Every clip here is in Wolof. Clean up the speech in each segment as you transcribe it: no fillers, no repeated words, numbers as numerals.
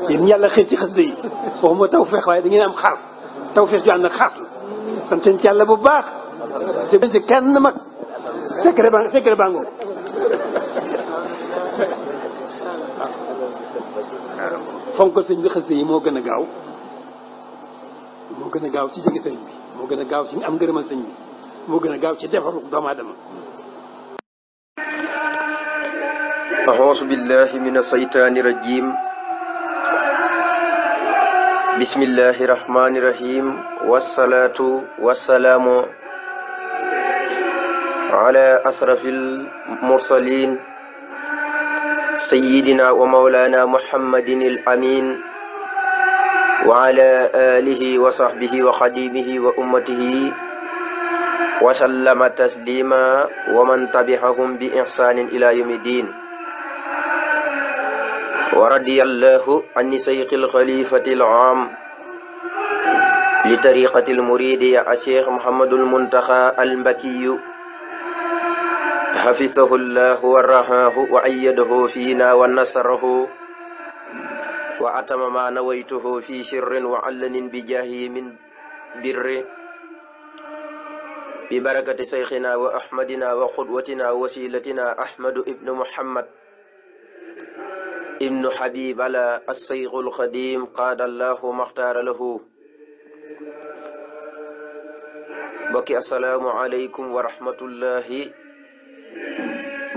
yéen yàlla xëy ci xasida yi waxuma tawfeex waaye da ngeen am xaas tawfeex ju ànd ak xaas la sant ci yàlla bu baax te ci kenn mag secret baa ngoog fonk sëñ bi xasida yi moo gën a gaaw ci jege sëñ bi moo gën a gaaw ci am ngërëmal sëñ bi moo gën a gaaw ci defaru doomu aadama. أعوذ بالله من الشيطان الرجيم بسم الله الرحمن الرحيم والصلاة والسلام على أشرف المرسلين سيدنا ومولانا محمد الأمين وعلى آله وصحبه وخديمه وأمته وسلم تسليما ومن تبعهم بإحسان إلى يوم الدين ورضي الله عن شيخ الخليفة العام لطريقة المريدية الشيخ محمد المنتخى المكي حفظه الله ورعاه وأيده فينا ونصره وأتم ما نويته في سر وعلن بجاهه من بر ببركة شيخنا وأحمدنا وقدوتنا ووسيلتنا أحمد ابن محمد ابن حبيب على الشيخ الخديم قاد الله مختار له بكي السلام عليكم ورحمة الله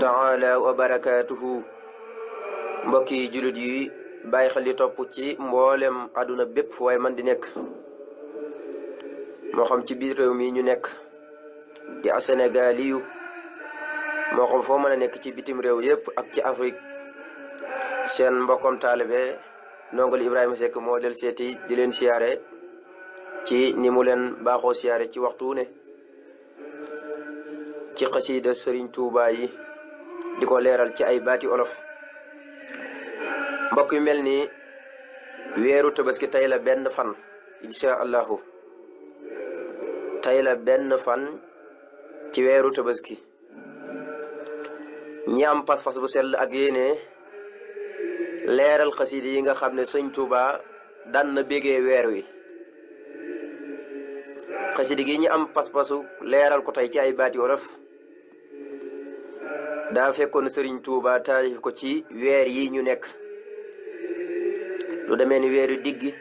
تعالى وبركاته بكي جلدي bàyyi xel li topp ci mboolem àdduna bépp waaye man di nekk moo xam ci biir réew mi ñu nekk di a Sénégal yu moo xam foo mën a nekk ci bitim réew yépp ak ci Afrique seen mbokkom taalibe Ndongali Ibrahima Seck moo del seeti di leen siyaare ci ni mu leen baaxoo siyaare ci waxtu ne ci xasiida Sëriñ Tuubaa yi di ko leeral ci ay baati olof mbokk yu mel ni weeru tabaski tey la benn fan insha allahu tey la benn fan ci weeru tabaski ñi am pas-pas bu sell ak yéene leeral xasida yi nga xam ne sëñ Tuuba daan na bégee weer wi xasida gi ñi am pas-pasu leeral ko tey ci ay baati wolof daa fekkoon sëriñ Tuuba taalif ko ci weer yi ñu nekk lu demee ni weeru diggi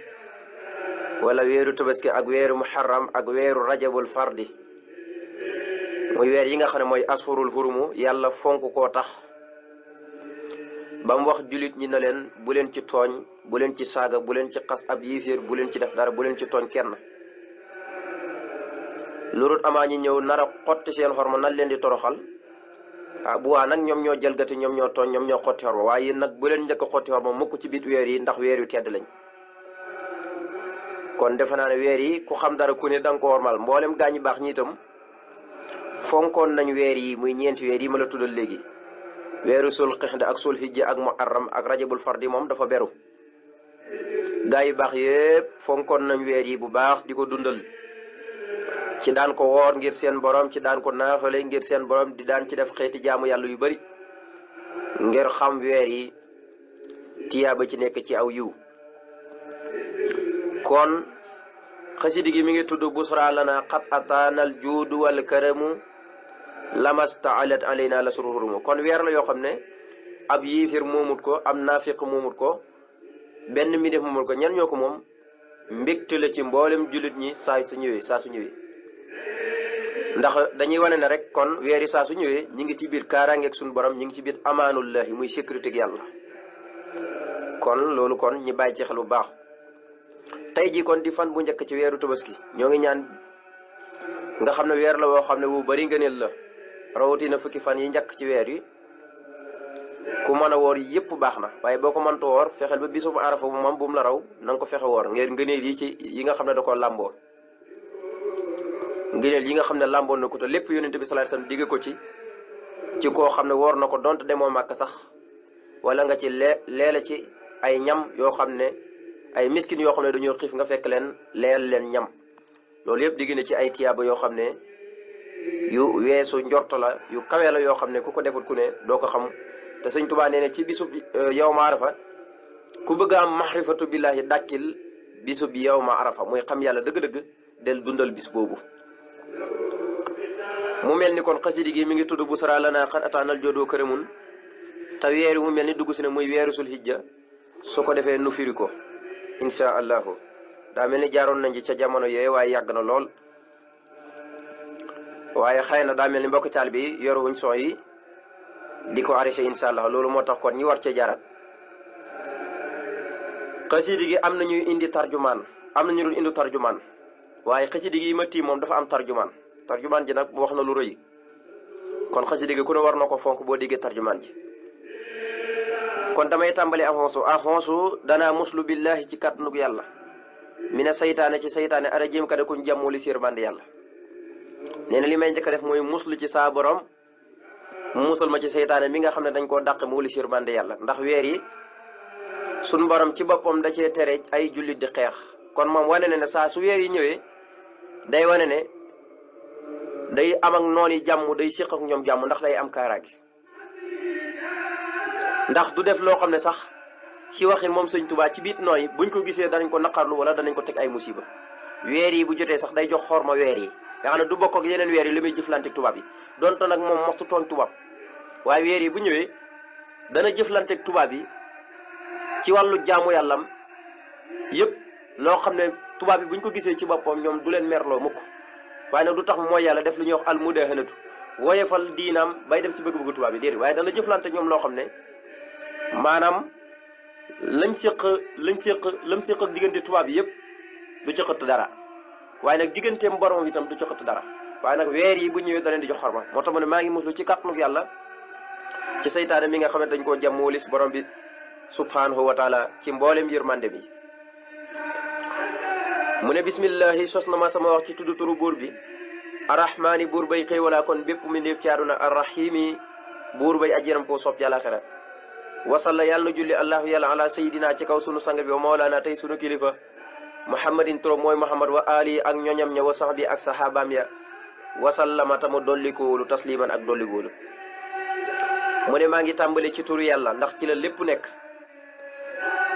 wala weeru tabaski ak weeru muharram ak weeru rajabul fardi muy weer yi nga xam ne mooy asfurul hurumu yàlla fonk koo tax ba mu wax julit ñi na leen bu leen ci tooñ bu leen ci saaga bu leen ci xas ab yiiféer bu leen ci def dara bu leen ci tooñ kenn lurut amaa ñi ñëw nar a xotti seen xorma nan leen di toroxal bu waa nag ñoom ñoo jalgati ñoom ñoo tooñ ñoom ñoo xotti xorma waaye yéen nag bu leen njëkk a xotti xorma mukk ci biir weer yi ndax weer yu tedd lañ kon defe naa ne weer yi ku xam dara ku ne danga ko wormal mboolem gaañu baax ñi itam fonkoon nañ weer yi muy ñeenti weer yi ma la tuddal léegi weeru sul xixda ak sul hijja ak muharram ak rajabul fardi moom dafa beru gaa yu baax yépp fonkoon nañ weer yi bu baax di ko dundal ci daan ko woor ngir seen borom ci daan ko naafale ngir seen borom di daan ci def xeeti jaamu yàlla yu bari ngir xam weer yi tiyaaba ci nekk ci aw yiw kon xasidi gi mi ngi tudd busra lana xat ataanal juudu wal karamu lamastaalat alayna la sururumu kon weer la yoo xam ne ab yiifir moomut ko am naafiq moomut ko benn mi def moomut ko ñan ñoo ko moom mbégte la ci mboolem jullit ñi saa su ñëwee ndax dañuy wane ne rek kon weeri saa su ñëwee ñi ngi ci biir kaaraangeeg suñu borom ñi ngi ci biir amaanullahi muy sécurité gi yàlla kon loolu kon ñi bàyyi ci xel bu baax tey jii kon di fan bu njëkk ci weeru tabaski ñoo ngi ñaan nga xam ne weer la woo xam ne bu bari ngëneel la rawatina fukki fan yi njëkk ci weer yi ku mën a woor yépp baax na waaye boo ko mënta woor fexeel ba bisu arafa bu moom bu mu la raw na nga ko fexe woor ngeen ngëneel yi ci yi nga xam ne da ko làmboo ngëneel yi nga xam ne làmboon na ko te lépp yonent bi sallallahu alayhi wasallam digge ko ci koo xam ne woor na ko donte demoo màkk sax wala nga ci leela ci ay ñam yoo xam ne ay miskin yoo xam ne dañoo xiif nga fekk leen leel leen ñam loolu yëpp digg na ci ay tiyaaba yoo xam ne yu weesu njorto la yu kawe la yoo xam ne ku ko defut ku ne doo ko xam te sëñ Tuubaa nee ne ci bisu yow ma Arafa ku bëgg am maxrifatu billahi dàkkil bisu bi yawma arafa mooy xam yàlla dëgg-dëgg del dundal bis boobu. mu mel ni kon xasidi gi mi ngi tudd busra lana qad ataanal joodoo këramun te weeru mu mel ni dugg si ne muy weeru sul hijja su ko defee nu firi ko insha allahu. daa mel ni jaaroon nañ ci ca jamono yooyu waaye yàgg na lool waaye xëy na daa mel ni mbokk taal bi yoruwuñ son yi di ko arrêté insha allah loolu moo tax kon ñi war cee jaaraat. xasidi gi am na ñuy indi tarjumaan am na ñu dul indi tarjumaan waaye xasidi gi ma tiim moom dafa am tarjumaan ji nag wax na lu rëy kon xasidi gi ku ne war na ko fonk boo déggee tarjumaan ji. kon damay tàmbali axonsu danaa muslu billahi ci kàttanug yàlla mina saytaane ci saytaane ara jéem ka de kuñ jàmmoo li siir band yàlla. nee na li may njëkk a def mooy muslu ci saa borom musal ma ci saytaane mi nga xam ne dañ koo dàq mu li siir band yàlla ndax weer yi suñ borom ci boppam da cee tere ay jullit di xeex. kon moom wane ne saa su weer yi ñëwee day wane ne day am ak noon yi jàmm day séq ak ñoom jàmm ndax day am kaaraange ndax du def loo xam ne sax ci waxin moom sëñ Tuubaa ci biit noon yi buñ ko gisee danañ ko naqarlu wala danañ ko teg ay musiba. weer yi bu jotee sax day jox xorma weer yi nga xam ne du bokk ak yeneen weer yi li muy jëflanteeg tubaab yi donte nag moom moxtu tooñ tubaab waaye weer yi bu ñëwee dana jëflanteeg tubaab yi ci wàllu jaamu yàllam yëpp loo xam ne tubaab yi buñ ko gisee ci boppam ñoom du leen merloo mukk waaye nag du tax mooy yàlla def lu ñuy wax al mudahanatu woyefal diinaam bay dem ci bëgg-bëgg tubaab yi déedéet waaye dana jëflante ñoom loo xam ne maanaam lam séq ak diggante tubaab yi yëpp du ci xëtt dara waaye nag digganteem borom itam du ci xëtt dara waaye nag weer yi bu ñëwee da leen di jox xorma moo tax mu ne maa ngi muslu ci kàttanug yàlla ci saytaane mi nga xam ne dañ koo jàmm walis borom bi subhanahu wa taala ci mboolem yërmande bi. mu ne bismillahi sos na ma sama wax ci tudd turu buur bi arrahmaani buur bay xéewalaa kon bépp mi ndéef ci àdduna arrahimi buur bay ajiram koo sopp yàlla xira wasalla yàlla na julli allahu yàlla ala sayidina ci kaw sunu sang bi wa mawlaana tey sunu kilifa muhammadin trop mooy muhammad wa ali ak ñoñam ña wa sahbi ak sahabaam ya wasallama tamu dollikóolu tasliman ak dollikóolu. mu ne maa ngi tàmbali ci turu yàlla ndax ci la lépp nekk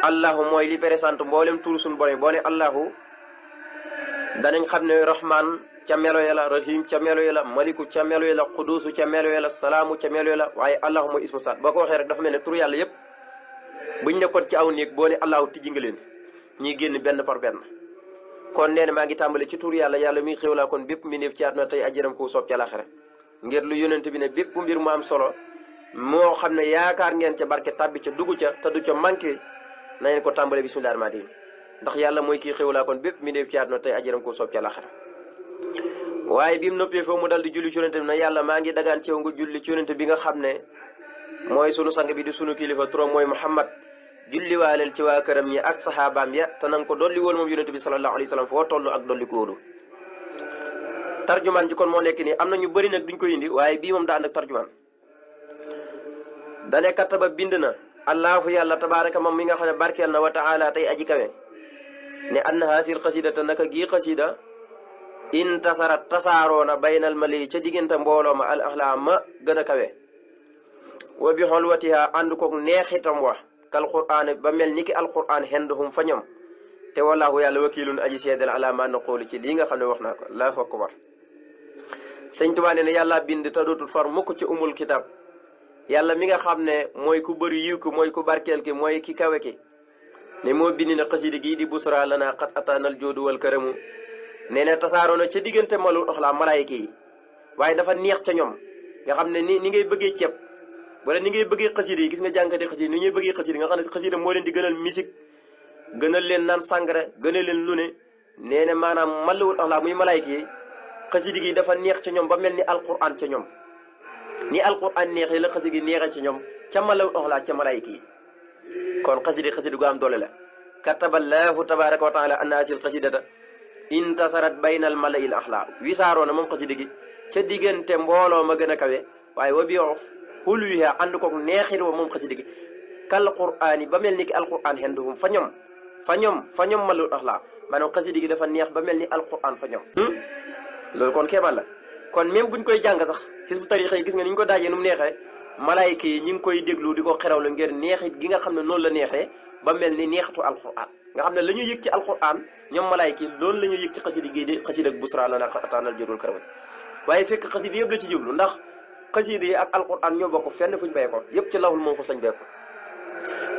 allahu mooy li présente mboolem turu suñu borom boo ne allahu danañ xam ne rahman ca melo ya la rahim ca melo ya la maliku ca melo ya la qudusu ca melo ya la salaamu ca melo ya la waaye allahu mooy ismu saat boo ko waxee rek dafa mel ne turu yàlla yëpp buñ nekkoon ci aw néeg boo ne allahu tijji nga leen ñiy génn benn par benn. kon nee na maa ngi tàmbali ci turu yàlla yàlla muy xéwlaa kon bépp mi néef ci àdduna tey ajiram ko soob ca laxira ngir lu yónent bi ne bépp mbir mu am solo moo xam ne yaakaar ngeen ca barke tàbbi ca dugg ca te du ca manqué na ngeen ko tàmbale bismillahi rahmaani rahim ndax yàlla mooy kii xéwlaa kon bépp mi néef ci àdduna tey ajiram ko soob ca laxira. waaye bi mu noppee foofu mu dal di julli ci yónent bi na yàlla maa ngi dagaan ceew nga julli ci yónent bi nga xam ne mooy sunu sang bi di sunu kilifa turam mooy Muhammad julli waaleel ci waa këram ñi ak saxaabaam ya te nanga ko dolli woon moom yónent bi sallallahu alayhi wa sallam foo toll ak dolli ko wóolu. tarjumaan ji kon moo nekk nii am na ñu bëri nag duñ ko indi waaye bii moom daa ànd ak tarjumaan. dane kataba bind na allahu yàlla tabaaraka moom mi nga xam ne barkeel na wa taala tey aji kawe ne anna haasil xasidata naka gii xasida intasarat tasaaroona baynal mali ca diggante mbooloo ma al axlaa ma gën a kawe wa bi xolwatiha ànd koog neexitam wax kal qur'aan ba mel ni ki alqur'aan henduhum fa ñoom te wallahu yàlla wakiilun aji seedal ala ma naqoolu ci lii nga xam ne wax naa ko allahu akbar. sëñ Tuubaa nee na yàlla bind te dootul far mukk ci umul kitab yàlla mi nga xam ne mooy ku bëri yiw ki mooy ku barkeel ki mooy ki kawe ki ne moo bind na xasida gii di busra lana qad ataanal joodu wal karamu nee na tasaaroo na ca diggante malul oxlaa malaayika yi waaye dafa neex ca ñoom nga xam ne ni ngay bëggee ceeb wala ni ngay bëggee xasida yi gis nga jànkati xasida ni ñuy bëggee xasida nga xam ne xasida moo leen di gënal musique gënal leen naan sàngara gënal leen lu ne nee na maanaam malul oxlaa muy malaayika yi xasida gi dafa neex ca ñoom ba mel ni alquran ca ñoom ni alquran neexee la xasida gi neexee ca ñoom ca malul oxlaa ca malaayika yi kon xasida gu am doole la kataballahu tabaraka wa taala anna asil xasidata intasarat baynal malayil axlaa wisaaroo na moom xasida gi ca diggante mbooloo ma gën a kawe waaye wa bi xul wi ànd koog neexit wa moom xasida gi kal qur'aan yi ba mel ni ki alquran henduhum fa ñoom malul axlaa maanaam xasida gi dafa neex ba mel ni alquran fa ñoom loolu kon keebal la kon même buñ koy jàng sax xisbu tarixa yi gis nga ni ñu ko daajee nu mu neexee malaayka yi ñi ngi koy déglu di ko xerawlu ngir neexit gi nga xam ne noonu la neexee ba mel ni neexitu alquran nga xam ne la ñu yëg ci alquran ñoom malaayka yi loolu la ñu yëg ci xasida gi di xasida ak busra lana ataanal jadul karam waaye fekk xasida yëpp la ci jublu ndax xasida yi ak alquran ñoo bokk fenn fuñ bay ko yëpp ci lawul moom fas lañ bay ko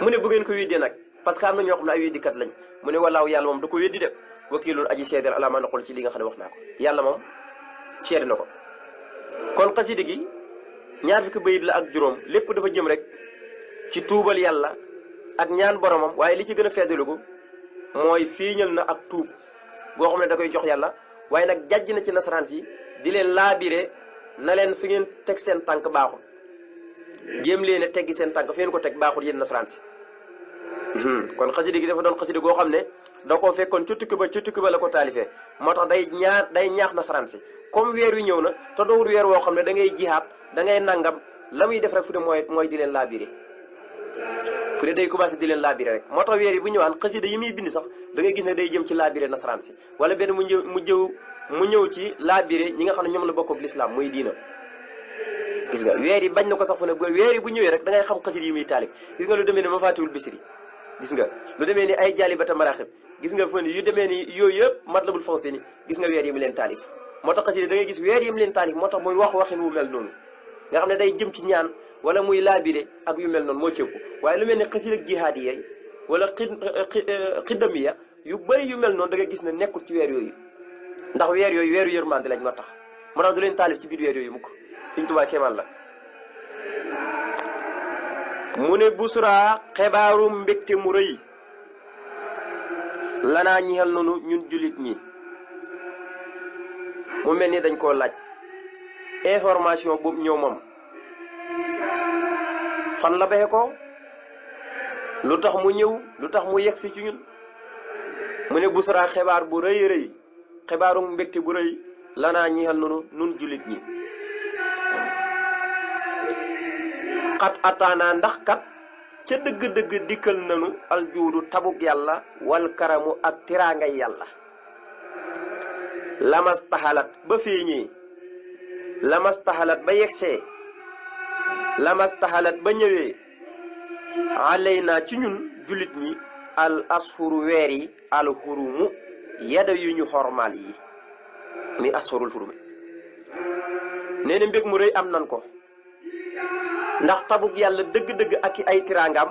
mu ne bu ngeen ko weddee nag parce que am na ñoo xam ne ay weddikat lañ mu ne walaaw yàlla moom du ko weddi de wakiilun aji seedeel ala ma naqul ci li nga xam ne wax naa ko yàlla moom seede na ko kon xasida gi ñaar fukki bayit la ak juróom lépp dafa jëm rek ci tuubal yàlla ak ñaan boromam waaye li ci gën a feedalugu mooy fiiñal na ak tuub goo xam ne da koy jox yàlla waaye nag jàjj na ci nasaraan si di leen laabire na leen fi ngeen teg seen tànk baaxul jéem leen a teggi seen tànk fi ngeen ko teg baaxul yéen nasaraan si kon xasida gi dafa doon xasida goo xam ne da koo fekkoon ci tukki ba la ko taalifee moo tax day ñaax nasaraan si comme weer wi ñëw na te dowul weer woo xam ne da ngay jihaat da ngay nangam la muy def rek fu ne mooy di leen laabire fu ne day commencé di leen laabire rek moo tax weer yi bu ñëwaan xasida yi muy bind sax da ngay gis ne day jëm ci laabire nasaraan si wala benn mu ñëw ci laabire ñi nga xam ne ñoom la bokk ak lislaam muy diina gis nga weer yi bañ na ko sax fu ne weer yi bu ñëwee rek da ngay xam xasida yi muy taalif gis nga lu demee ni Mafaatihul Bichri gis nga lu demee ni ay Jaalibata Maraaxib gis nga fu ne yu demee ni yooyu yëpp Matlabul Fawzayni gis nga weer yi mu leen taalif moo tax xasida da ngay gis weer yi mu leen taalif moo tax muy wax waxin wu mel noonu nga xam ne day jëm ci ñaan wala muy laabire ak yu mel noonu moo cëpp waaye lu mel ni xasida jihaadiya wala xiddamiya yu bëri yu mel noonu da ngay gis ne nekkul ci weer yooyu ndax weer yooyu weeru yërmande lañ moo tax moo tax du leen taalif ci biir weer yooyu mukk Sëñ Tuubaa kéemaan la mu ne busra xebaaru mbégte mu rëy lanaa ñixal nonu ñun jullit ñi mu mel ni dañ koo laaj information boobu ñëw moom fan la baxe ko lu tax mu ñëw lu tax mu yegsi ci ñun mu ne busra xibaar bu rëy rëy xibaaru mbégte bu rëy lanaa ñixal nonu nun jullit ñi xat ataana ndax kat ca dëgg-dëgg dikkal nanu aljuudu tabuk yàlla wal karamu ak tiraangay yàlla lamas taxalat ba feeñee lamas taxalat ba yegsee lamas taxalat ba ñëwee alay naa ci ñun jullit ñi al ashuru weer yi al xurumu yada yu ñu xormaal yi mi ashurul xurumi nee na mbég mu rëy am nan ko ndax tabuk yàlla dëgg-dëgg ak i ay tiraangam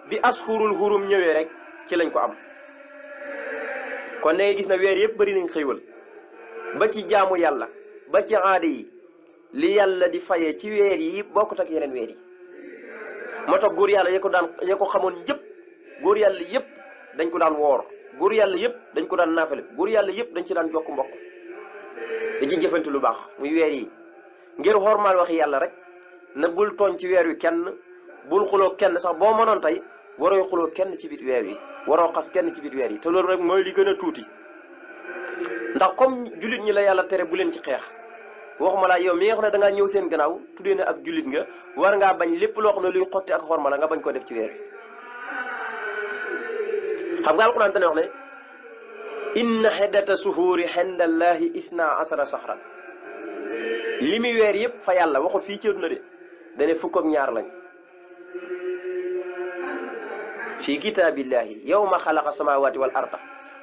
bi ashurul xurum ñëwee rek ci lañ ko am kon da ngay gis na weer yëpp bari nañ xëywal ba ci jaamu yàlla ba ci aada yi li yàlla di fayee ci weer yi bokkut ak yeneen weer yi moo tax góor yàlla ya ko xamoon yëpp góor yàlla yëpp dañ ko daan woor góor yàlla yëpp dañ ko daan naafale góor yàlla yëpp dañ ci daan jokk mbokk da ci jëfante lu baax muy weer yi ngir xormaal waxi yàlla rek na bul tooñ ci weer wi kenn bul xuloo kenn sax boo mënoon tey waroo xuloo kenn ci biir weer wi waroo xas kenn ci biir weer yi te loolu rek mooy li gën a tuuti ndax comme jullit ñi la yàlla tere bu leen ci xeex waxuma laa yow mi nga xam ne dangaa ñëw seen gannaaw tuddee na ab jullit nga war ngaa bañ lépp loo xam ne luy xotti ak xorma la nga bañ ko def ci weer wi xam nga alquran dana wax ne inna xiddata suhuuri xindallahi isna asara sahran li muy weer yëpp fa yàlla waxul fii ci àdduna de dane fukk ak ñaar lañ fii kitaabillahi yawma xalaqa samawati wal arda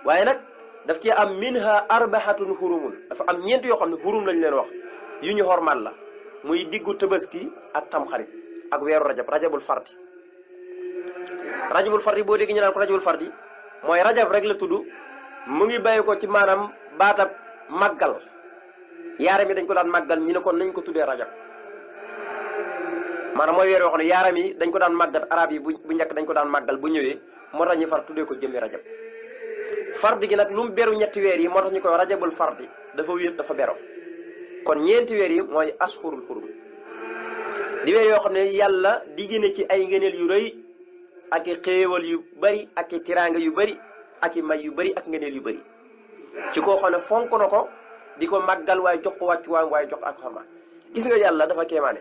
waaye nag daf ci am minha arbahatun xurumun dafa am ñeent yoo xam ne xurum lañ leen wax yu ñu xormal la muy diggu tabaski ak tamxarit ak weeru rajabul fardi boo dégg ñu naan ko rajabul fardi mooy rajab rek la tudd mu ngi bàyyi ko ci maanaam baatab màggal yaaram yi dañ ko daan màggal ñi ne kon nañ ko tuddee rajab maanaam mooy weer yoo xam ne yaaram yi dañ ko daan màggal arab yi bu njëkk dañ ko daan màggal bu ñëwee moo tax ñu far tuddee ko jëmmi rajab fardi gi nag lu mu beru ñetti weer yi moo tax ñu koy rajabul fardi dafa wéet dafa bero kon ñeenti weer yi mooy ashurul xurum di weer yoo xam ne yàlla di génne ci ay ngëneel yu rëy ak i xéewal yu bari ak i tiraanga yu bari ak i may yu bari ak ngëneel yu bari ci koo xam ne fonk na ko di ko màggal waaye jox ko wàccu waaye jox ak xorma gis nga yàlla dafa kéemaane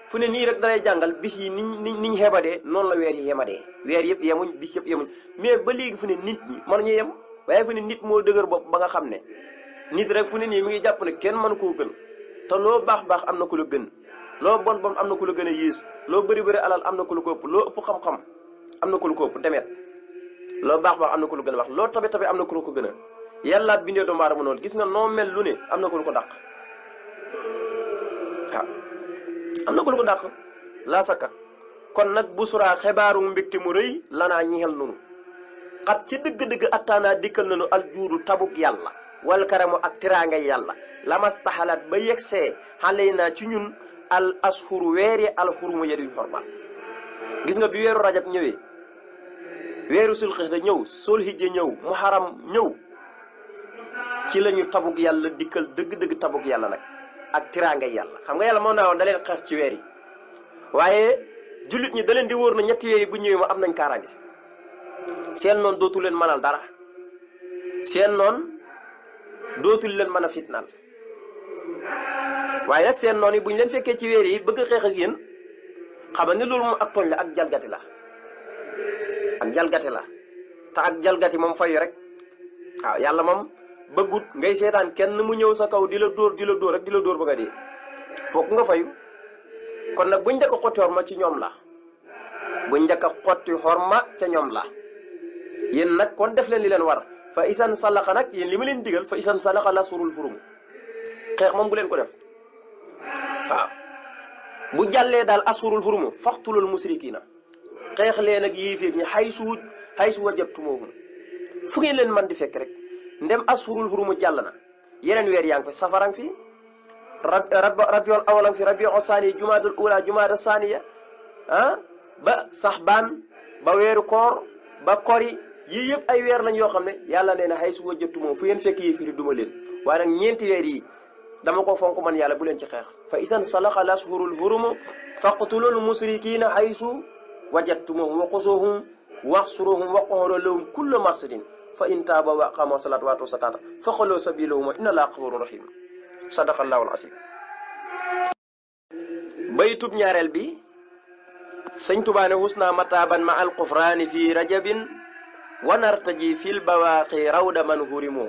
fu ne nii rek dalay jàngal bis yi niñ xeebadee noonu la weer yi yemadee weer yëpp yemuñ bis yëpp yemuñ mais ba léegi fu ne nit ñi mënuñu yem waaye fu ne nit moo dëgër bopp ba nga xam ne nit rek fu ne nii mi ngi jàpp ne kenn mënu koo gën te loo baax am na ku la gën loo bon bon am na ku la gën a yées loo bëri bëri alal am na ku la ko ëpp loo ëpp xam-xam am na ku la ko ëpp demet loo baax baax am na ku la gën a wax loo tabe tabe am na ku la ko gën a yàlla bindee doomu aadama noonu gis nga noo mel lu ne am na ku la ko dàq waaw am na ku la ko dàq laa sakka kon nag busura xibaaru mbégte mu rëy lanaa ñixel nunu xat ci dëgg-dëgg attaanaa dikkal nanu aljuudu tabuk yàlla wal karamu ak tiraangay yàlla lamastaxalaat ba yegsee xale naa ci ñun al ashuru weeri alxurumu yedi xormaal gis nga bi weeru rajab ñëwee weeru sulxisda ñëw sulhijja ñëw muharam ñëw ci lañu tabuk yàlla dikkal dëgg-dëgg tabuk yàlla nag ak tiraangay yàlla xam nga yàlla moo naa woon da leen xeex ci weer yi waaye jullit ñi da leen di wóor na ñetti weer yi bu ñëwee ma am nañ kaaraange seen noon dootu leen mënal dara seen noon dootul leen mën a fitnaal waaye nag seen noon yi bu ñu leen fekkee ci weer yi bëgg a xeex ak yéen xamal ni loolu moom ak tooñ la ak jalgati la ak jalgati la te ak jalgati moom fayu rek waaw yàlla moom bëggut ngay seetaan kenn mu ñëw sa kaw di la dóor rek di la dóor ba nga dee fokk nga fayu kon nag buñ njëkk a xotti xorma ci ñoom la buñ njëkk a xotti xorma ca ñoom la yéen nag kon def leen li leen war fa isan salaxa nag yéen li ma leen digal fa isan salaxa la surul xurum xeex moom bu leen ko def waaw bu jàllee daal asurul xurumu faxtulul musrikiina xeex leen ak yéeféer ñi xay su wajatumuhum fu ngeen leen man di fekk rek ndem asurul xurumu jàll na yeneen weer yaa ngi fi safarang fi rabiul awalang fi rabiul saani jumaadul ula jumaada saaniya ba saxbaan ba weeru koor ba kori yii yëpp ay weer lañ yoo xam ne yàlla nee na xay su wajatumuhum fu ngeen fekk yéeféer duma leen waaye nag ñeenti weer yi dama ko fonk man yàlla bu leen ci xeex fa isan salaxa lasfurul hurum faqtulul musrikiina haysu wajadtumuhum wa xusuhum waxsuruhum waqulu lahum kulla marsadin fa in taaba wa aqamu salata wa atu zakata fa xaloo sabilahum inna allaha xafurun rahim sadaqallahu al-asim baytub ñaareel bi sëñ Tuubaa ne husna mataban ma al qufraani fi rajabin wa nartaji fil bawaaqi rawda man hurimu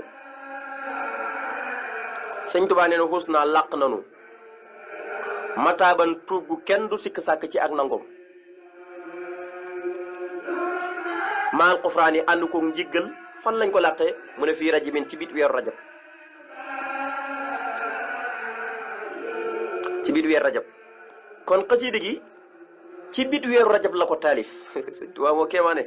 sëñ Tuubaa nee na xuus naa làq nanu mataaban tuub gu kenn du sikk sàkk ci ak nangom maal xufraan yi ànd ko njiggal fan lañ ko làqee mu ne fii rajabin ci biit weeru rajab ci biit weeru rajab kon xasiida gi ci biit weeru rajab la ko taalif sëñ Tuubaa moo kéemaane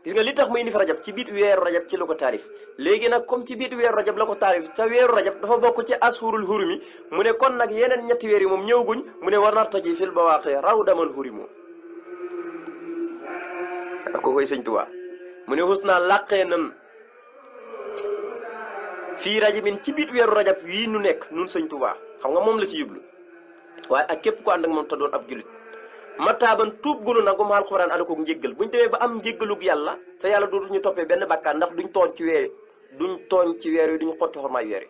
gis nga li tax mu indi fi rajab ci biit weeru rajab ci la ko taalif léegi nag comme ci biit weeru rajab la ko taalif ca weeru rajab dafa bokk ci ashurul hurumi mu ne kon nag yeneen ñetti weer yi moom ñëwguñ mu ne war nartaji fil bawaaqi raw daman hurimu ak ko koy sëñ Tuubaa mu ne xus naa làqee nan fii rajabin ci biit weeru rajab wii nu nekk nun sëñ Tuubaa xam nga moom la ci yublu waaye ak képp ko ànd ak moom te doon ab julit mataaban tuub gunu nag mu alxuraan ànd ko njéggal buñ demee ba am njéggalug yàlla te yàlla dootu ñu toppee benn bàkkaar ndax duñ tooñ ci weer yi duñ xotti xormaay weer yi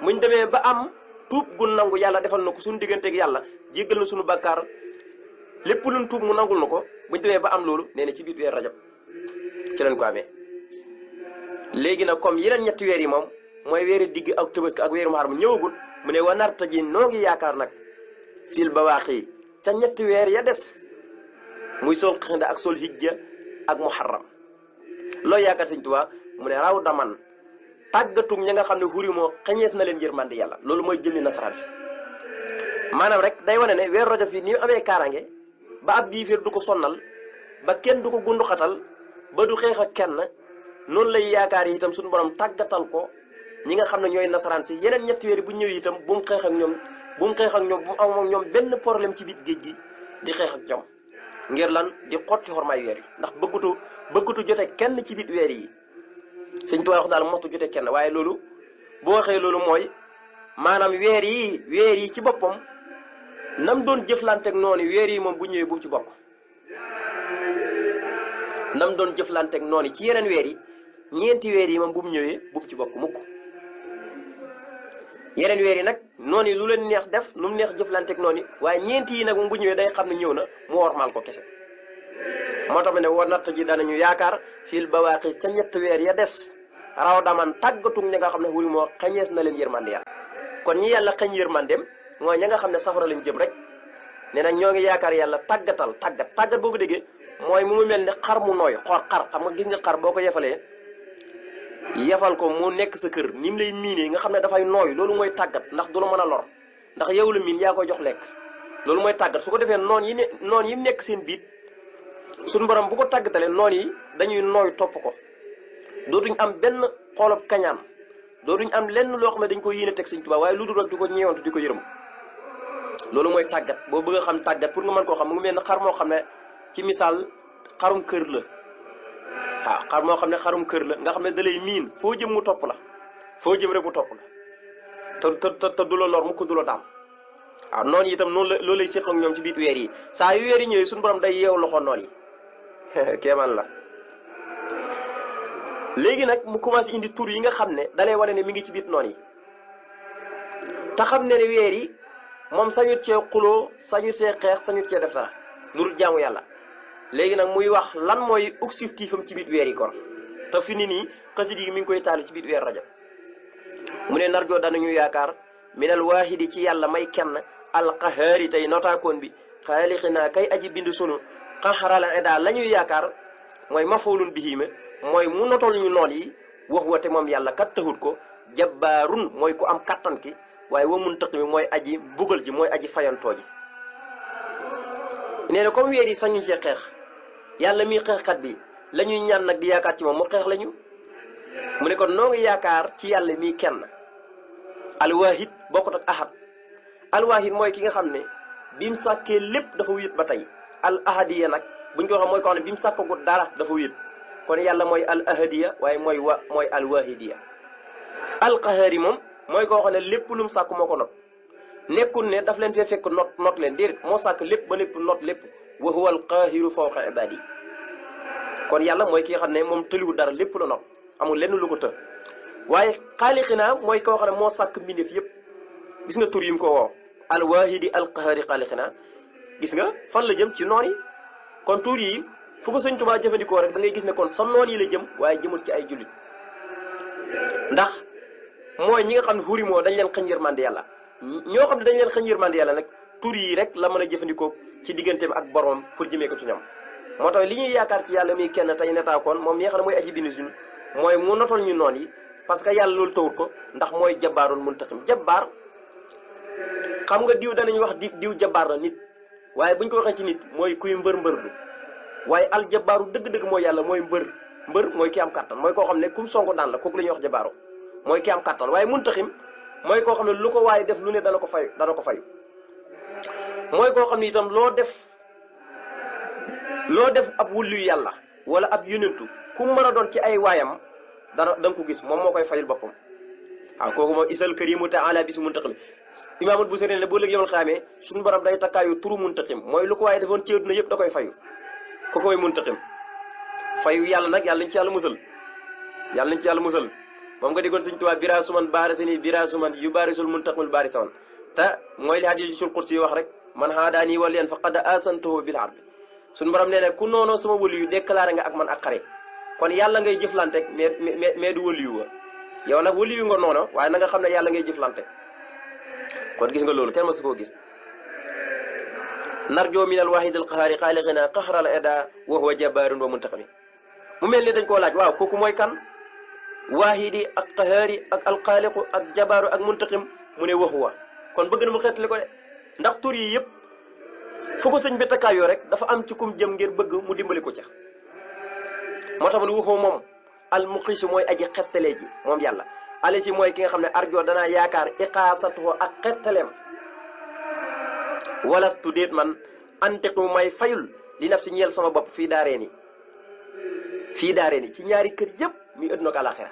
buñ demee ba am tuub gun nangu yàlla defal na ko suñu digganteeg yàlla jéggal na suñu bàkkaar lépp luñ tuub mu nangul na ko buñ demee ba am loolu nee na ci biir weer rajab ci lañ ko amee léegi nag comme yeneen ñetti weer yi moom mooy weeri digg ak Tabaski ak weeru Muharram ñëwagul mu ne wa nartaji noo ngi yaakaar nag fil bawaaqi ca ñetti weer ya des muy sol xinda ak sol hijja ak muharram loo yaakaar sëñ Tuubaa mu ne raw daman tàggatug ña nga xam ne xuri moo xañees na leen yërmande yàlla loolu mooy jëmmi nasaraan si maanaam rek day wane ne weeru rajab fii ni mu amee kaaraange ba ab biifir du ko sonnal ba kenn du ko gunduxatal ba du xeex ak kenn noonu lay yaakaar yi itam suñu borom tàggatal ko ñi nga xam ne ñooy nasaraan si yeneen ñetti weer yi bu ñëwee itam bu mu xeex ak ñoom bu mu am ak ñoom benn problème ci biir géej gi di xeex ak ñoom ngir lan di xotti xormaay weer yi ndax bëggutu jote kenn ci biir weer yi sëñ Tuubaa wax daal motu jote kenn waaye loolu boo waxee loolu mooy maanaam weer yi ci boppam nam doon jëflanteeg noonu weer yi moom bu ñëwee bu mu ci bokk nam doon jëflanteeg noonu ci yeneen weer yi ñeenti weer yi moom bu mu ñëwee bu mu ci bokk mukk yeneen weer yi nag noonu lu leen neex def nu mu neex jëflanteeg noonu waaye ñeenti yi nag moom bu ñëwee day xam ne ñëw na mu wormaal ko kese moo tax ma ne war natt ji danañu yaakaar fil bawaaqi ca ñett weer ya des raw daman tàggatug ña nga xam ne wuri moo xañees na leen yërmande yàlla kon ñi yàlla xañ yërmandeem mooy ña nga xam ne safara lañ jëm rek nee na ñoo ngi yaakaar yàlla tàggat boo ko déggee mooy mu mel ne xar mu nooy xar xam nga gis nga xar boo ko yefal ko mu nekk sa kër ni mu lay miinee nga xam ne dafay nooy loolu mooy tàggat ndax du la mën a lor ndax yow la miin yaa koy jox lekk loolu mooy tàggat su ko defee noon yi nekk seen biit suñu borom bu ko tàggatalee noon yi dañuy nooy topp ko dootuñ am benn xoolob kañaan dootuñ am lenn loo xam ne dañ ko yéene teg Sëñ Tuubaa waaye lu dul rek di ko ñeewantu di ko yërëm loolu mooy tàggat boo bëgg a xam tàggat pour nga mën koo xam mu ngi mel ne xar moo xam ne ci misaal xarum kër la waaw xar moo xam ne xarum kër la nga xam ne da lay miin foo jëm mu topp la foo jëm rek mu topp la te du la lor mu ko du la daal waaw noonu itam noonu la loolu lay séq ak ñoom ci biir weer yi saa yu weer yi ñëwee suñu borom day yeew loxo noon yi kéemaan la. léegi nag mu commencé indi tur yi nga xam ne dalay wane ne mi ngi ci biir noon yi te xam ne weer yi moom sañut cee xuloo sañut cee xeex sañut cee def dara loolu jaamu yàlla. léegi nag muy wax lan mooy objectifam ci biir weer yi kon te fi ni nii xasida yi mi ngi koy taalu ci biir weer Rajab mu ne narjoo danañu yaakaar minal waahidi ci yàlla may kenn alqahaari tey notaakoon bi xaalixinaa kay aji bind sunu xaxaral eda la ñuy yaakaar mooy mafoolun bihiima mooy mu notol ñu noon yi wax wate moom yàlla kat taxut ko jabbaarun mooy ku am kattan ki waaye wa mun tëq mi mooy aji mbugal ji mooy aji fayantoo ji nee na comme weer yi sañu cee xeex yàlla miy xeexkat bi la ñuy ñaan nag di yaakaar ci moom mu xeex lañu mu ne kon noo ngi yaakaar ci yàlla mii kenn alwaahid bokkut ak ahad alwaahid mooy ki nga xam ne bi mu sàkkee lépp dafa wéet ba tey al ahadiya nag buñ ko waxee mooy ko xam ne bi mu sàkkagut dara dafa wéet kon yàlla mooy al ahadiya waaye mooy alwaahidiya alqahaari moom mooy koo xam ne lépp lu mu sàkk moo ko not nekkul ne daf leen fee fekk not leen déedéet moo sàkk lépp ba lépp not lépp wa huwa al qaahiru fawqa ibaadi kon yàlla mooy ki nga xam ne moom tëliwu dara lépp la not amul lenn lu ko të waaye xaalixinaa mooy koo xam ne moo sàkk mbindeef yëpp gis nga tur yi mu ko woo al waahidi al qahaari xaalixinaa gis nga fan la jëm ci noon yi kon tur yi fu ko Sëñ Tuubaa jëfandikoo rek da ngay gis ne kon sa noon yi la jëm waaye jëmul ci ay jullit ndax mooy ñi nga xam ne xuri moo dañ leen xañ yërmande yàlla ñoo xam ne dañ leen xañ yërmande yàlla nag tur yi rek la mën a jëfandikoo ci digganteem ak boromam pour jëmee ko ci ñoom moo tax li ñuy yaakaar ci yàlla muy kenn tey netaakoon moom mi nga xam ne mooy aji bind suñu mooy mu notal ñu noon yi parce que yàlla loolu tawut ko ndax mooy jabbaaroon muntaqim jabbaar xam nga diw danañ wax diw jabbaar la nit waaye buñ ko waxee ci nit mooy kuy mbër du waaye al jabbaaru dëgg-dëgg mooy yàlla mooy mbër mooy ki am kattan mooy koo xam ne kum sonko daan la kooku la ñuy wax jabbaaru mooy ki am kattan waaye muntaqim mooy koo xam ne lu ko waaye def lu ne dana ko fayu mooy koo xam ne itam loo def ab wullu yàlla wala ab yonentu ku mën a doon ci ay waayam da nga ko gis moom moo koy fayul boppam waaw kooku moom isal karimu taala bisu muntaqim imaamul Busiri ne boo léegi yomal xaamee suñu borom day takkaayu turu muntaqim mooy lu ko waaye defoon ci àddina yëpp da koy fayu kooku mooy muntaqim fayu yàlla nag yàlla nañ ci yàlla musal moom nga déggoon Sëñ Tuubaa birasuman barisani birasuman yu barisul muntaqimul barisaman te mooy li hadiisul qudsi yi wax rek man haadaani waliyan faqad asantuhu bil harbi suñu borom nee na ku noonoo sama wëli yu déclaré nga ak man ak xare kon yàlla ngay jëflante mais du wëli yu wa yow nag wëli yu nga noono waaye na nga xam ne yàlla ngay jëflante kon gis nga loolu kenn mësu koo gis narjoo min al waahid al qahaari xaaliqina qaxral eda wa huwa jabbaarun wa muntaqimi mu mel ni dañ koo laaj waaw kooku mooy kan waahidi ak qahaari ak alxaaliqu ak jabaaru ak muntaqim mu ne wa huwa kon bëgg na mu xeetali ko de ndax tur yi yëpp fu ko sëñ bi takkaayoo rek dafa am ci kum jëm ngir bëgg mu dimbali ko ca moo tax ma ne waxoo moom al muqis mooy aji xettalee ji moom yàlla ale ci mooy ki nga xam ne arjo danaa yaakaar iqaasatuhu ak xettaleem walastu déet man antiqu may fayul li naf si ñeel sama bopp fii daaree ni ci ñaari kër yëpp mi ëdd na ko àlaxira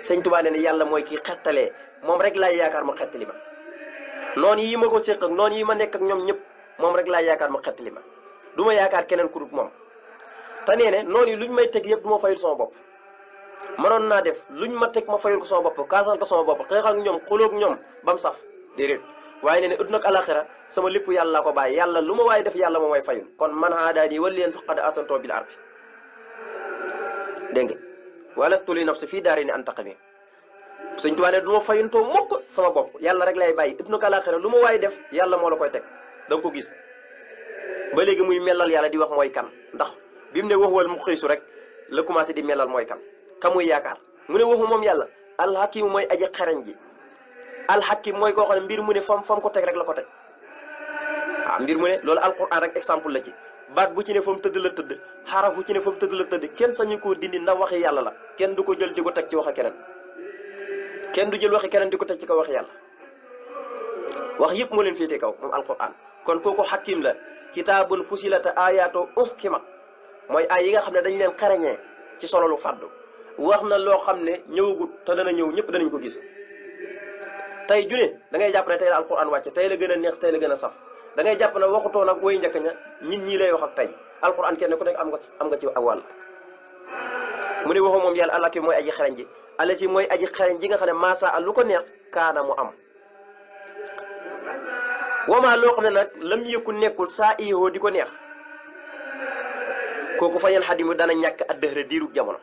sëñ Tuubaa ne yàlla mooy ki xettalee moom rek laay yaakaar mu xettali ma noonu yi ma ko séq ak noonu yi ma nekk ak ñoom ñëpp moom rek laay yaakaar mu xettali ma du ma yaakaar keneen ku dul moom te nee ne noonu yi luñ may teg yëpp du ma fayul sama bopp mënoon naa def luñ ma teg ma fayul ko sama bopp kaasal ko sama bopp xeex ak ñoom xulóog ñoom ba mu saf déedéet waaye nee ne ëdd nag alaxira sama lépp yàlla laa ko bàyyi yàlla lu ma waaye def yàlla moo may fayul kon man haadaani waliyan faqad asantoo bil harbi dégg nga walastu li nafsi fii daari ni antaqimi sëñ Tuubaa ne du ma fayuntoo mukk sama bopp yàlla rek lay bàyyi ëdd nag alaxira lu ma waaye def yàlla moo la koy teg da nga ko gis ba léegi muy melal yàlla di wax mooy kan ndax bi mu ne waxuwal mu xiisu rek la commencé di melal mooy kan ka muy yaakaar mu ne waxu moom yàlla alxakim mooy aji xarañ ji alxakim mooy koo xam ne mbir mu ne fam ko teg rek la ko teg waaw mbir mu ne loolu alquran rek exemple la ci baat bu ci ne fa mu tëdd la tëdd xaraf bu ci ne fa mu tëdd la tëdd kenn sañu koo dindi ndax waxi yàlla la kenn du ko jël di ko teg ci waxe keneen kenn du jël waxi keneen di ko teg ci kaw waxi yàlla wax yëpp moo leen féete kaw moom alquran kon kooku xakim la kitaabun fusilata ayato uhkimat mooy ay yi nga xam ne dañ leen xarañee ci solo lu fàddu wax na loo xam ne ñëwagut te dana ñëw ñëpp danañ ko gis tey june da ngay jàpp ne tey la alquran wàcc tey la gën a neex tey la gën a saf da ngay jàpp ne waxutoo nag woy njëkk ña nit ñi lay wax ak tey alquran kenn ku nekk am nga ci ak wàll mu ne waxu moom yàlla àlla ki mooy aji xarañ ji àlla si mooy aji xarañ ji nga xam ne maasa a lu ko neex kaana mu am wamaa loo xam ne nag lam yëkku nekkul saa iyoo di ko neex kooku fa yan xadimu dana ñàkk a dëxëra diirug jamono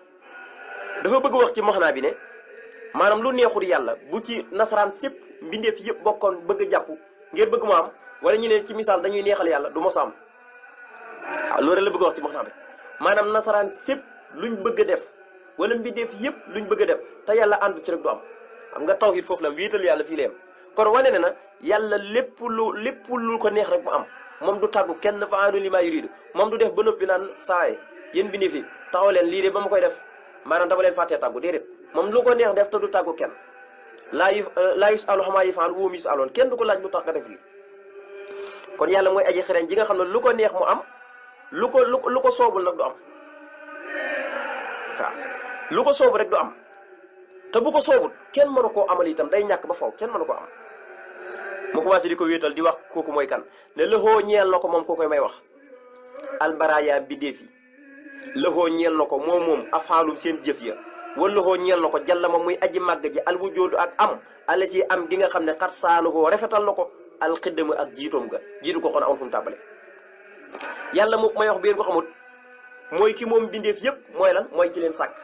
dafa bëgg wax ci maxnaa bi ne maanaam lu neexul yàlla bu ci nasaraan sépp mbindeef yëpp bokkoon bëgg a jàpp ngir bëgg mu am wala ñu ne ci misaal dañuy neexal yàlla du mos a am waaw loolu la bëgg wax ci maxnaa bi maanaam nasaraan sépp luñ bëgg a def wala mbindeef yëpp luñ bëgg a def te yàlla àndu ci rek du am xam nga tawhid foofu la wéetal yàlla fii la yem kon wane ne na yàlla lépp lu ko neex rek mu am moom du tàggu kenn fa'aalun limaa yuriidu moom du def ba noppi naan saaye yéen bi ni fi taxaw leen lii de ba ma koy def maanaam dama leen fàttee tàggu déedéet moom lu ko neex def te du tàggu kenn laa yus'alu ammaa yaf'alu wa hum yus'aluun kenn du ko laaj lu tax nga def lii kon yàlla mooy aji xereñ ji nga xam ne lu ko neex mu am lu ko soobul nag du am waaw lu ko soobu rek du am te bu ko soobul kenn mënu koo amal itam day ñàkk ba faw kenn mënu koo am mu commencé di ko wéetal di wax kooku mooy kan ne lëxoo ñeel na ko moom kookoy may wax albaraaya biddeef yi lëxoo ñeel na ko moom afaalum seen jëf ya wala lëxoo ñeel na ko jàlla ma muy aji màgg ji alwujoodu ak am ala si am gi nga xam ne xat saanuhoo rafetal na ko alxiddama ak jiitoom ga jiitu ko xon amoon fu mu tàmbale yàlla mu may wax bi ngeen ko xamut mooy ki moom bindeef yëpp mooy lan mooy ki leen sàkk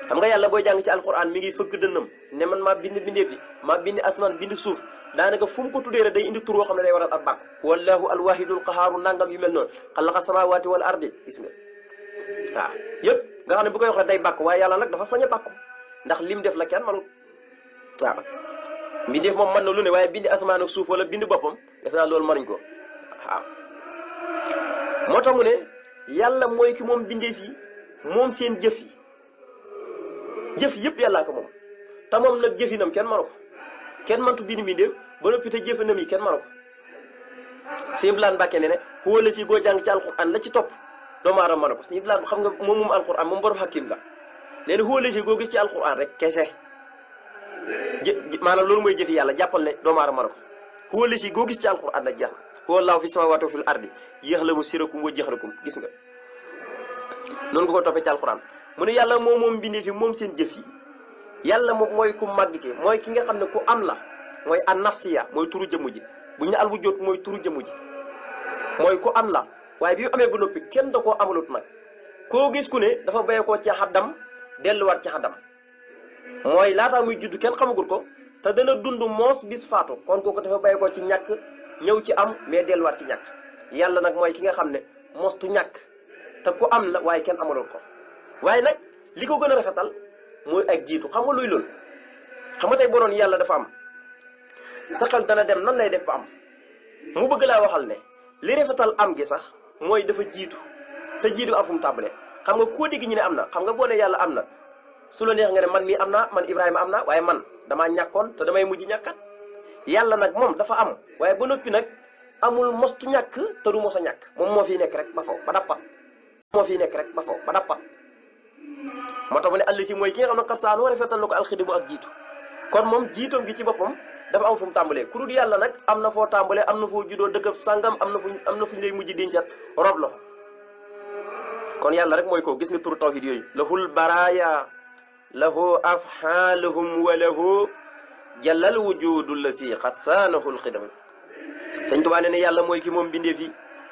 xam nga yàlla booy jàng ci alquran mi ngi fëgg dënnam ne man maa bind bindeef yi maa bind asmaan bind suuf daanaka fu mu ko tuddee rek day indi tur woo xam ne day waral ak bàkk wallahu alwahidul qahaaru nangam yu mel noonu xalaqa samaawaati wal ardi gis nga waaw yëpp nga xam ne bu koy wax rek day bàkk waaye yàlla nag dafa sañ a bàkku ndax lim def la kenn manut waaw bindeef moom mën na lu ne waaye bind asmaan ak suuf wala bind boppam def naa loolu mënuñ ko waaw moo tax mu ne yàlla mooy ki moom bindeef yi moom seen jëf yi jëf yëpp yàllaa ko moom te moom nag jëfinam kenn mënu ko kenn mëntu bind bindeef ba noppi te jëfinam yi kenn mënu ko sëñ Bilaan Mbàkke ne wóola si goo jàng ci alquran la ci topp doomu aadama mënu ko sëñ Bilaan xam nga moom alquran moom borom hakim la nee na wóola si goo gis ci alquran rek kese maanaam loolu mooy jëfi yàlla jàppal ne doomu aadama mënu ko wóola si goo gis ci alquran nag jeex na wallaahu fi samaawaati wa fil ardi yaxlamu sirrakum wa jahrakum gis nga noonu nga ko toppee ci alquran mu ne yàlla moom bindee fi moom seen jëf yi yàlla moom mooy ku màgg ki mooy ki nga xam ne ku am la mooy an nafsiya mooy turu jëmm ji bu ñu ne alwujoot mooy turu jëmm ji mooy ku am la waaye bi mu amee ba noppi kenn da koo amalut nag koo gis ku ne dafa béye koo ci xaddam delluwaat ci xaddam mooy laataa muy judd kenn xamagul ko te dana dund moos bis faatu kon kooku dafa béye koo ci ñàkk ñëw ci am mais delluwaat ci ñàkk yàlla nag mooy ki nga xam ne mostu ñàkk te ku am la waaye kenn amalul ko waaye nag li ko gën a rafetal mooy ak jiitu xam nga luy loolu xam nga tey boo doon yàlla dafa am sa xel dana dem nan lay def ba am mu bëgg laa waxal ne li rafetal am gi sax mooy dafa jiitu te jiitu am fu mu tàmbalee xam nga koo dégg ñu ne am na xam nga boo ne yàlla am na su la neex nga ne man mii am naa man Ibrahima am na waaye man damaa ñàkkoon te damay mujj ñàkkat yàlla nag moom dafa am waaye ba noppi nag amul mostu ñàkk te du mos a ñàkk moom moo fiy nekk rek ba faw ba dappat moo fiy nekk rek ba faw ba dappat moo tax mu ne àll si mooy ki nga xam ne xasaan war a fetal na ko alxidimu ak jiitu kon moom jiitoom gi ci boppam dafa am fu mu tàmbalee ku dul yàlla nag am na foo tàmbalee am na foo juddoo dëkk sàngam am na fu ñu lay mujj dencat rob la fa kon yàlla rek mooy ko gis nga turu tawhid yooyu lahul baraaya lahu afxaaluhum wa lahu jallal wujudu la si xat saanahul xidam sëñ Tuubaa ne yàlla mooy ki moom bindeef yi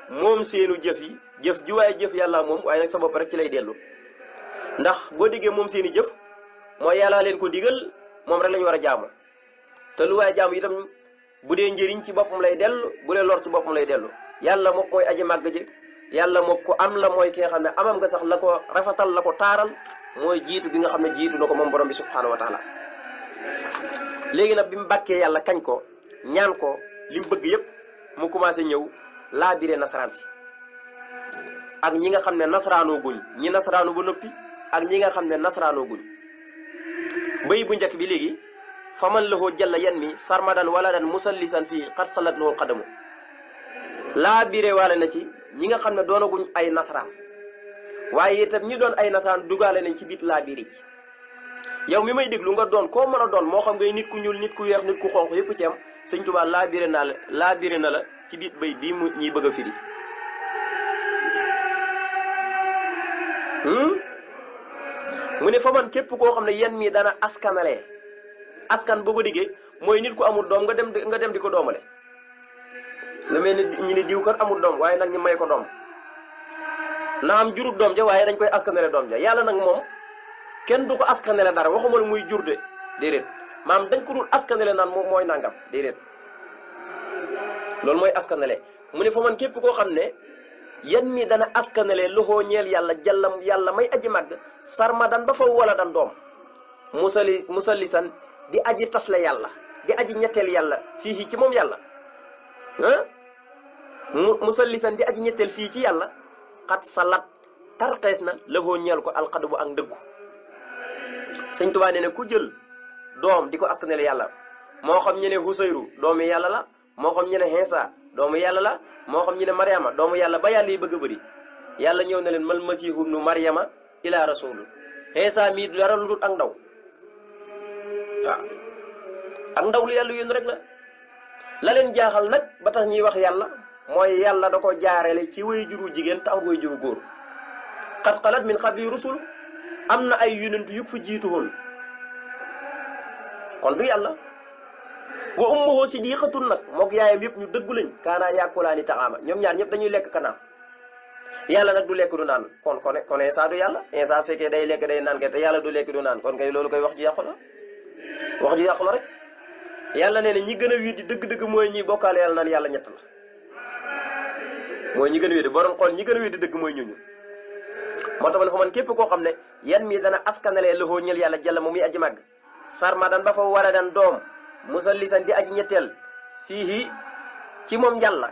moom seenu jëf yi jëf ju waaye jëf yàlla moom waaye nag sa bopp rek ci lay dellu ndax boo diggee moom seeni jëf mooy yàllaa leen ko digal moom rek la ñu war a jaamu te lu waaye jaamu itam bu dee njëriñ ci boppam lay dellu bu dee lor ci boppam lay dellu yàlla moom mooy aji màgg ji yàlla moom ko am la mooy ki nga xam ne amam nga sax la ko rafetal la ko taaral mooy jiitu bi nga xam ne jiitu na ko moom borom bi subhaanahu wa taala léegi nag bi mu bàkkee yàlla kañ ko ñaan ko li mu bëgg yépp mu commencé ñëw laa biree nasaraan si ak ñi nga xam ne nasaraanoo guñ ñi nasaraanu ba noppi ak ñi nga xam ne nasaraanoo guñ bay bu njëkk bi léegi faman lahu jalla yan mi sarmadan waladan musallisan fii xat salat lahu xadamu laa biree waale na ci ñi nga xam ne doonaguñ ay nasaraan waaye itam ñi doon ay nasaraan dugaale nañ ci biit laa biri ci yow mi may déglu nga doon koo mën a doon moo xam ngay nit ku ñuul nit ku weex nit ku xonq yépp ci am sëñ Tuubaa laa bire na la ci biit bay bii mu ñuy bëgg a firi mu ne fa man képp koo xam ne yan mii dana askanalee askan boo ko diggee mooy nit ku amul doom nga dem di ko doomale lu mel ni ñu ne diw kan amul doom waaye nag ñu may ko doom na am jurut doom ja waaye dañ koy askanale doom ja yàlla nag moom kenn du ko askanale dara waxuma la muy jur de déedéet maam dañ ko dul askanale naan moom mooy nangam déedéet loolu mooy askanale mu ne fa man képp koo xam ne yan mi dana askanale loxoo ñeel yàlla jallam yàlla may aji màgg sarmadan ba fa wala dan doom musallisan di aji tasle yàlla di aji ñetteel yàlla fii ci moom yàlla musallisan di aji ñetteel fii ci yàlla xat salat tarxees na loxoo ñeel ko alxadu bu ak ndëggu sëñ Tuubaa nee ne ku jël doom di ko askanale yàlla moo xam ñu ne Husayru doomu yàlla la moo xam ñu ne Iisaa doomu yàlla la moo xam ñu ne Mariama doomu yàlla ba yàlla yi bëgg a bëri yàlla ñëw na leen mal masiihu ibnu Mariama ila rasulu Iisaa mii du dara lu dul ak ndaw waaw ak ndaw lu yàlla yónni rek la leen jaaxal nag ba tax ñuy wax yàlla mooy yàlla da ko jaarele ci way juru jigéen te am way juru góor xat xalat min xabli rusul am na ay yonent yu fa jiitu woon kon du yàlla wa ummuhu siddiqatun nag mook yaayam yëpp ñu dëggu lañ kaanaa yàkkulaani taxaama ñoom ñaar ñëpp dañuy lekk kanam yàlla nag du lekk du naan kon Iisaa du yàlla Iisaa fekkee day lekk day naan kay te yàlla du lekk du naan kon kay loolu koy wax ju yàqu la rek yàlla nee na ñi gën a weddi dëgg-dëgg mooy ñi bokkaale yàlla naan yàlla ñett la mooy ñi gën a weddi boo doon xool ñi gën a weddi dëgg mooy ñooñu moo tax ma ne fa man képp koo xam ne yan mii dana askanalee loxoo ñël yàlla jalla mu muy aji màgg sarmadan ba fa wala dan doom musallisan di aji ñetteel fii ci moom yàlla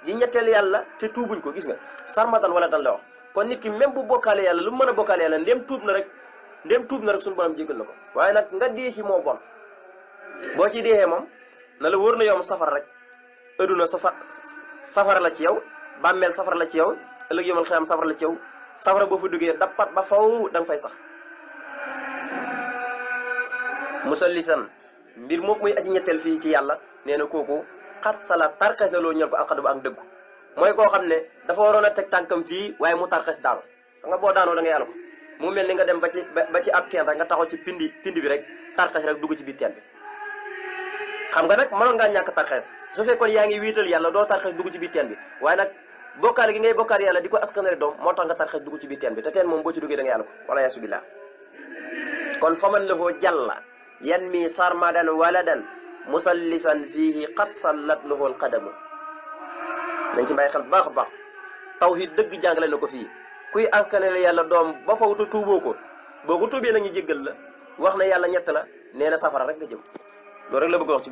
di ñetteel yàlla te tuubuñ ko gis nga sarmadan wala dan la wax kon nit ki même bu bokkaale yàlla lu mu mën a bokkaale yàlla ndéem tuub na rek suñu borom jéggal na ko waaye nag nga dee ci moo bon boo ci deexee moom na la wóor na yow safara rek adduna safara la ci yow bàmmeel safara la ci yow ëllëg yomal xiyam safara la ci yow safara boo fa duggee dappat ba faw da nga fay sax musallisan mbir moom muy aji ñetteel fii ci yàlla nee na kooku xat sala tarxes na loo ñel ko alxadu ba ak dëggu mooy koo xam ne dafa waroon a teg tànkam fii waaye mu tarxes daanu xam nga boo daanoo da ngay yàlla ko mu mel ni nga dem ba ci ab teen rek nga taxaw ci pindi bi rek tarxes rek dugg ci biir teen bi xam nga nag mënoon ngaa ñàkk tarxes su fekkoon yaa ngi wiital yàlla doo tarxes dugg ci biir teen bi waaye nag bokkaale gi ngay bokkaale yàlla di ko askanale doom moo tax nga tarxes dugg ci biir teen bi te teen moom boo ci duggee da ngay yàlla ko wala yaasu billah kon faman lahu jalla yan mi sarmadan waladan musallisan fiihi qad sallat lahu alqadamu nañ ci bàyyi xel bu baax a baax tawhid dëgg jàngale na ko fii kuy askanale yàlla doom ba fawta tuuboo ko boo ko tuubee nag ñu jéggal la wax na yàlla ñett la nee na safara rek nga jëm loolu rek la bëgg wax ci